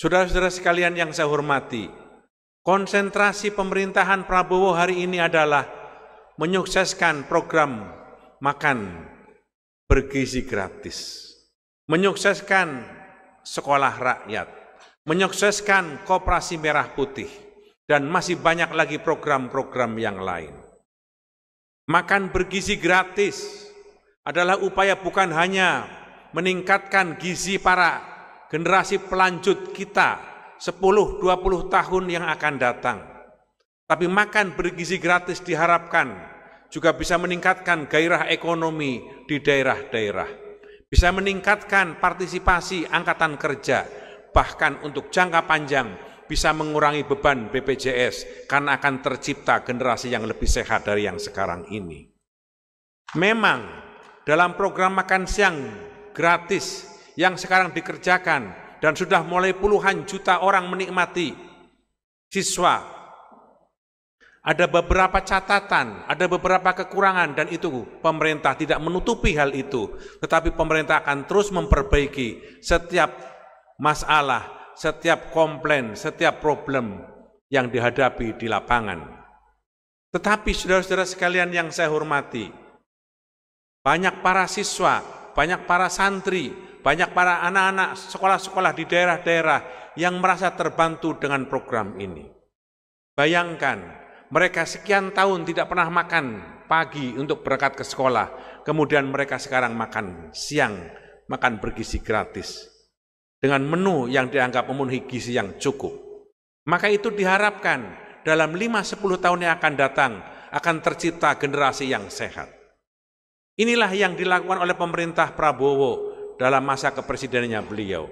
Saudara-saudara sekalian yang saya hormati, konsentrasi pemerintahan Prabowo hari ini adalah menyukseskan program makan bergizi gratis, menyukseskan sekolah rakyat, menyukseskan koperasi merah putih, dan masih banyak lagi program-program yang lain. Makan bergizi gratis adalah upaya bukan hanya meningkatkan gizi para generasi pelanjut kita 10-20 tahun yang akan datang. Tapi makan bergizi gratis diharapkan juga bisa meningkatkan gairah ekonomi di daerah-daerah. Bisa meningkatkan partisipasi angkatan kerja, bahkan untuk jangka panjang bisa mengurangi beban BPJS karena akan tercipta generasi yang lebih sehat dari yang sekarang ini. Memang dalam program makan siang gratis yang sekarang dikerjakan dan sudah mulai puluhan juta orang menikmati siswa, ada beberapa catatan, ada beberapa kekurangan, dan itu pemerintah tidak menutupi hal itu, tetapi pemerintah akan terus memperbaiki setiap masalah, setiap komplain, setiap problem yang dihadapi di lapangan. Tetapi saudara-saudara sekalian yang saya hormati, banyak para siswa, banyak para santri, banyak para anak-anak sekolah-sekolah di daerah-daerah yang merasa terbantu dengan program ini. Bayangkan, mereka sekian tahun tidak pernah makan pagi untuk berangkat ke sekolah, kemudian mereka sekarang makan siang, makan bergizi gratis, dengan menu yang dianggap memenuhi gizi yang cukup. Maka itu diharapkan dalam 5-10 tahun yang akan datang akan tercipta generasi yang sehat. Inilah yang dilakukan oleh pemerintah Prabowo dalam masa kepresidenannya beliau.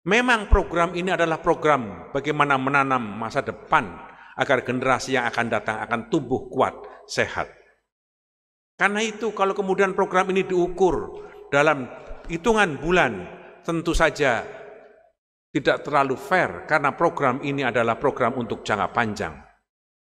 Memang program ini adalah program bagaimana menanam masa depan agar generasi yang akan datang akan tumbuh kuat, sehat. Karena itu kalau kemudian program ini diukur dalam hitungan bulan, tentu saja tidak terlalu fair karena program ini adalah program untuk jangka panjang.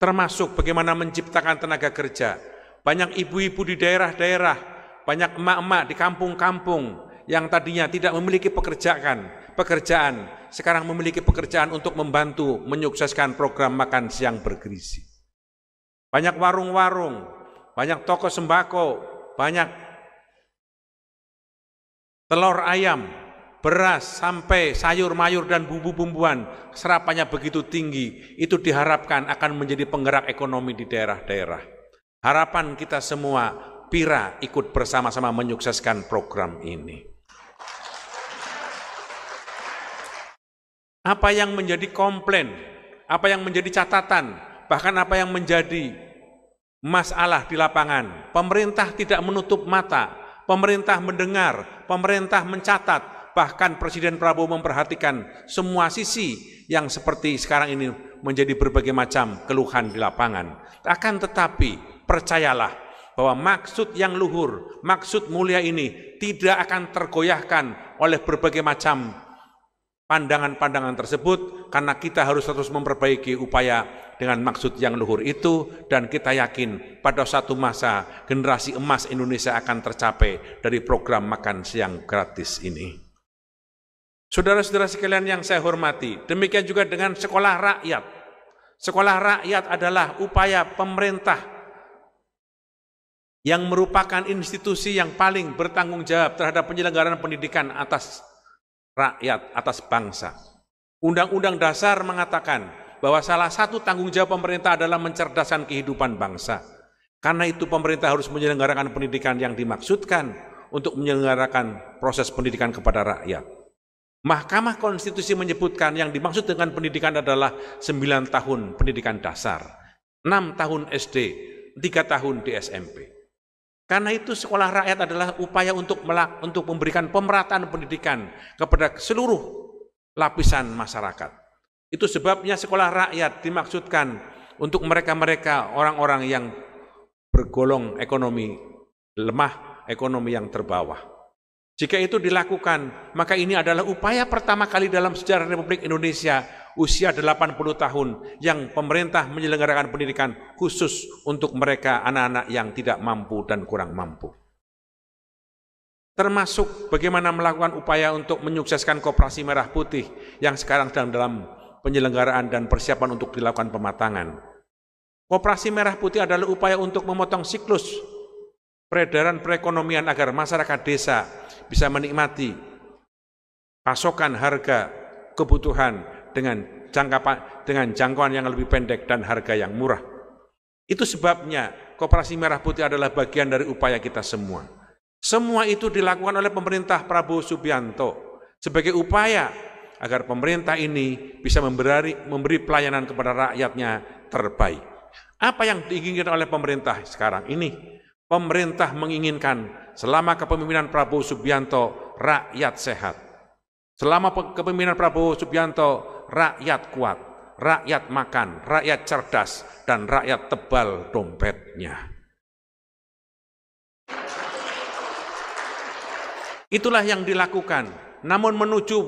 Termasuk bagaimana menciptakan tenaga kerja. Banyak ibu-ibu di daerah-daerah, banyak emak-emak di kampung-kampung yang tadinya tidak memiliki pekerjaan, sekarang memiliki pekerjaan untuk membantu menyukseskan program makan siang bergizi. Banyak warung-warung, banyak toko sembako, banyak telur ayam, beras, sampai sayur-mayur dan bumbu-bumbuan, serapannya begitu tinggi, itu diharapkan akan menjadi penggerak ekonomi di daerah-daerah. Harapan kita semua, PIRA ikut bersama-sama menyukseskan program ini. Apa yang menjadi komplain, apa yang menjadi catatan, bahkan apa yang menjadi masalah di lapangan, pemerintah tidak menutup mata, pemerintah mendengar, pemerintah mencatat, bahkan Presiden Prabowo memperhatikan semua sisi yang seperti sekarang ini menjadi berbagai macam keluhan di lapangan. Akan tetapi, percayalah bahwa maksud yang luhur, maksud mulia ini tidak akan tergoyahkan oleh berbagai macam pandangan-pandangan tersebut, karena kita harus terus memperbaiki upaya dengan maksud yang luhur itu, dan kita yakin pada suatu masa generasi emas Indonesia akan tercapai dari program makan siang gratis ini. Saudara-saudara sekalian yang saya hormati, demikian juga dengan sekolah rakyat. Sekolah rakyat adalah upaya pemerintah yang merupakan institusi yang paling bertanggung jawab terhadap penyelenggaraan pendidikan atas rakyat, atas bangsa. Undang-Undang Dasar mengatakan bahwa salah satu tanggung jawab pemerintah adalah mencerdaskan kehidupan bangsa. Karena itu pemerintah harus menyelenggarakan pendidikan yang dimaksudkan untuk menyelenggarakan proses pendidikan kepada rakyat. Mahkamah Konstitusi menyebutkan yang dimaksud dengan pendidikan adalah 9 tahun pendidikan dasar, 6 tahun SD, 3 tahun di SMP. Karena itu sekolah rakyat adalah upaya untuk memberikan pemerataan pendidikan kepada seluruh lapisan masyarakat. Itu sebabnya sekolah rakyat dimaksudkan untuk mereka-mereka orang-orang yang bergolong ekonomi lemah, ekonomi yang terbawah. Jika itu dilakukan, maka ini adalah upaya pertama kali dalam sejarah Republik Indonesia usia 80 tahun yang pemerintah menyelenggarakan pendidikan khusus untuk mereka anak-anak yang tidak mampu dan kurang mampu. termasuk bagaimana melakukan upaya untuk menyukseskan Koperasi Merah Putih yang sekarang sedang dalam penyelenggaraan dan persiapan untuk dilakukan pematangan. Koperasi Merah Putih adalah upaya untuk memotong siklus peredaran perekonomian agar masyarakat desa bisa menikmati pasokan harga kebutuhan dengan jangkauan yang lebih pendek dan harga yang murah. Itu sebabnya Koperasi Merah Putih adalah bagian dari upaya kita semua. Semua itu dilakukan oleh pemerintah Prabowo Subianto sebagai upaya agar pemerintah ini bisa memberi pelayanan kepada rakyatnya terbaik. Apa yang diinginkan oleh pemerintah sekarang ini? Pemerintah menginginkan selama kepemimpinan Prabowo Subianto rakyat sehat. Selama kepemimpinan Prabowo Subianto rakyat kuat, rakyat makan, rakyat cerdas, dan rakyat tebal dompetnya. Itulah yang dilakukan, namun menuju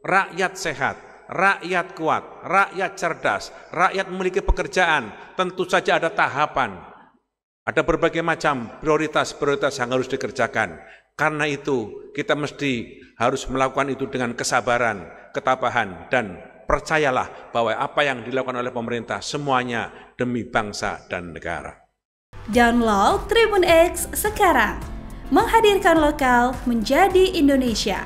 rakyat sehat, rakyat kuat, rakyat cerdas, rakyat memiliki pekerjaan, tentu saja ada tahapan. Ada berbagai macam prioritas-prioritas yang harus dikerjakan. Karena itu, kita mesti harus melakukan itu dengan kesabaran, ketabahan, dan percayalah bahwa apa yang dilakukan oleh pemerintah semuanya demi bangsa dan negara. Download Tribun X sekarang, menghadirkan lokal menjadi Indonesia.